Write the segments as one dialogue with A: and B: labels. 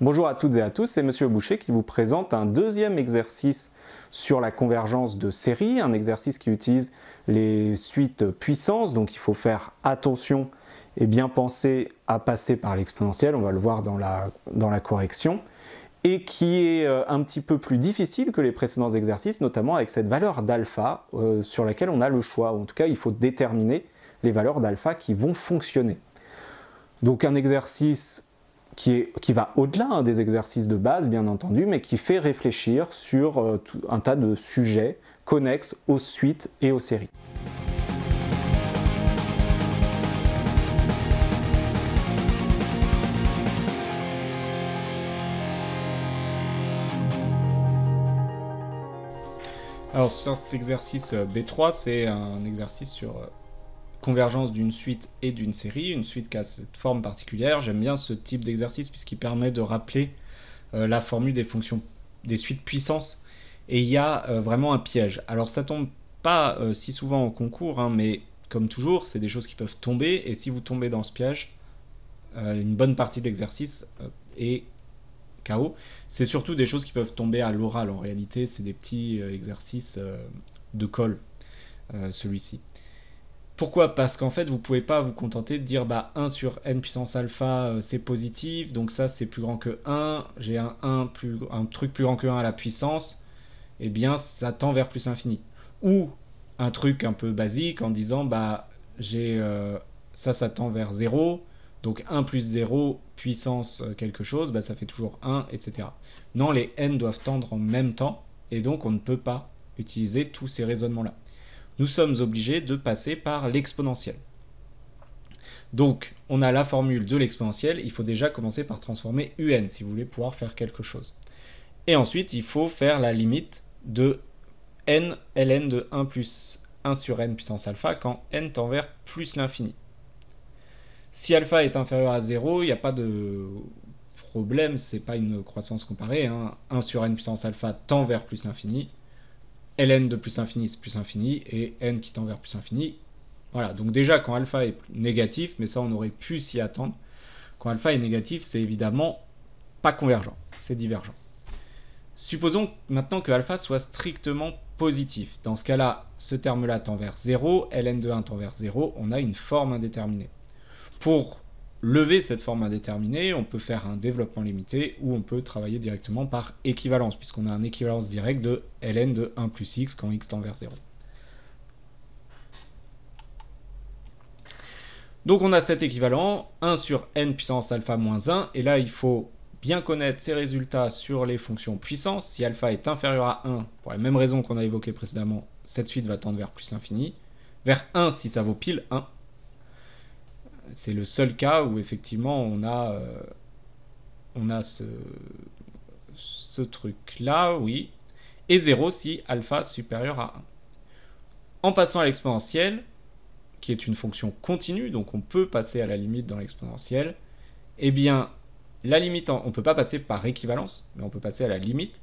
A: Bonjour à toutes et à tous, c'est Monsieur Boucher qui vous présente un deuxième exercice sur la convergence de séries, un exercice qui utilise les suites puissance, donc il faut faire attention et bien penser à passer par l'exponentielle, on va le voir dans la correction, et qui est un petit peu plus difficile que les précédents exercices, notamment avec cette valeur d'alpha sur laquelle on a le choix, ou en tout cas il faut déterminer les valeurs d'alpha qui vont fonctionner. Donc un exercice qui va au-delà des exercices de base, bien entendu, mais qui fait réfléchir sur un tas de sujets connexes aux suites et aux séries. Alors sur cet exercice B3, c'est un exercice sur convergence d'une suite et d'une série, une suite qui a cette forme particulière. J'aime bien ce type d'exercice puisqu'il permet de rappeler la formule des fonctions, des suites puissance. Et il y a vraiment un piège. Alors ça tombe pas si souvent au concours, hein, mais comme toujours, c'est des choses qui peuvent tomber. Et si vous tombez dans ce piège, une bonne partie de l'exercice est KO. C'est surtout des choses qui peuvent tomber à l'oral. En réalité, c'est des petits exercices de colle, celui-ci. Pourquoi? Parce qu'en fait, vous ne pouvez pas vous contenter de dire 1 sur n puissance alpha, c'est positif, donc ça c'est plus grand que 1, j'ai un truc plus grand que 1 à la puissance, et bien ça tend vers plus l'infini. Ou un truc un peu basique en disant ça tend vers 0, donc 1 plus 0 puissance quelque chose, ça fait toujours 1, etc. Non, les n doivent tendre en même temps, et donc on ne peut pas utiliser tous ces raisonnements-là. Nous sommes obligés de passer par l'exponentielle. Donc, on a la formule de l'exponentielle, il faut déjà commencer par transformer un si vous voulez pouvoir faire quelque chose. Et ensuite, il faut faire la limite de n ln de 1 plus 1 sur n puissance alpha quand n tend vers plus l'infini. Si alpha est inférieur à 0, il n'y a pas de problème, c'est pas une croissance comparée. 1 sur n puissance alpha tend vers plus l'infini. Ln de plus infini, c'est plus infini, et n qui tend vers plus infini. Voilà, donc déjà, quand alpha est négatif, mais ça, on aurait pu s'y attendre, quand alpha est négatif, c'est évidemment pas convergent, c'est divergent. Supposons maintenant que alpha soit strictement positif. Dans ce cas-là, ce terme-là tend vers 0, ln de 1 tend vers 0, on a une forme indéterminée. Pour lever cette forme indéterminée, on peut faire un développement limité ou on peut travailler directement par équivalence, puisqu'on a une équivalence directe de ln de 1 plus x quand x tend vers 0. Donc on a cet équivalent, 1 sur n puissance alpha moins 1, et là il faut bien connaître ces résultats sur les fonctions puissance. Si alpha est inférieur à 1, pour la même raison qu'on a évoquée précédemment, cette suite va tendre vers plus l'infini, vers 1 si ça vaut pile 1. C'est le seul cas où effectivement on a ce truc-là, oui, et 0 si alpha supérieur à 1. En passant à l'exponentielle, qui est une fonction continue, donc on peut passer à la limite dans l'exponentielle, eh bien, la limite, on ne peut pas passer par équivalence, mais on peut passer à la limite.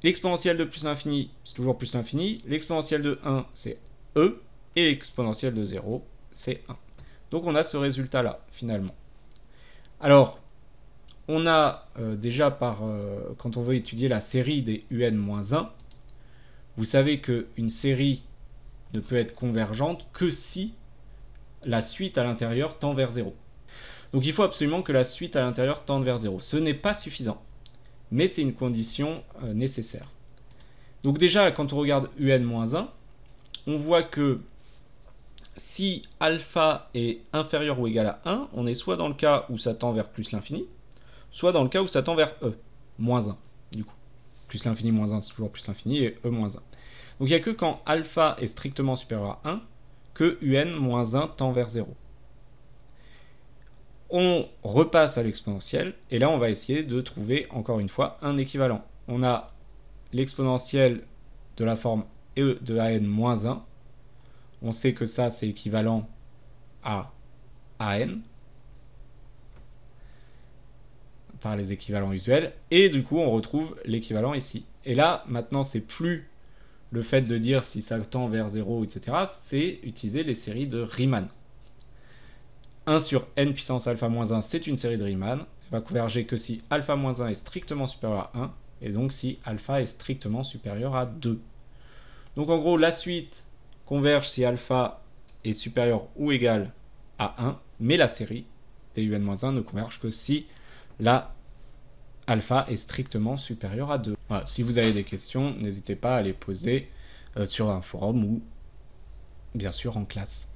A: L'exponentielle de plus l'infini, c'est toujours plus l'infini, l'exponentielle de 1, c'est e, et l'exponentielle de 0, c'est 1. Donc on a ce résultat-là, finalement. Alors, on a déjà quand on veut étudier la série des un-1, vous savez qu'une série ne peut être convergente que si la suite à l'intérieur tend vers 0. Donc il faut absolument que la suite à l'intérieur tende vers 0. Ce n'est pas suffisant, mais c'est une condition nécessaire. Donc déjà, quand on regarde un-1, on voit que si alpha est inférieur ou égal à 1, on est soit dans le cas où ça tend vers plus l'infini, soit dans le cas où ça tend vers e, moins 1, du coup. Plus l'infini moins 1, c'est toujours plus l'infini, et e moins 1. Donc il n'y a que quand alpha est strictement supérieur à 1, que un moins 1 tend vers 0. On repasse à l'exponentielle, et là on va essayer de trouver, encore une fois, un équivalent. On a l'exponentielle de la forme e de an moins 1, on sait que ça, c'est équivalent à an, par les équivalents usuels, et du coup, on retrouve l'équivalent ici. Et là, maintenant, c'est plus le fait de dire si ça tend vers 0, etc., c'est utiliser les séries de Riemann. 1 sur n puissance alpha moins 1, c'est une série de Riemann. va converger que si alpha moins 1 est strictement supérieur à 1, et donc si alpha est strictement supérieur à 2. Donc en gros, la suite converge si alpha est supérieur ou égal à 1, mais la série DUN-1 ne converge que si la alpha est strictement supérieur à 2. Voilà, si vous avez des questions, n'hésitez pas à les poser sur un forum ou bien sûr en classe.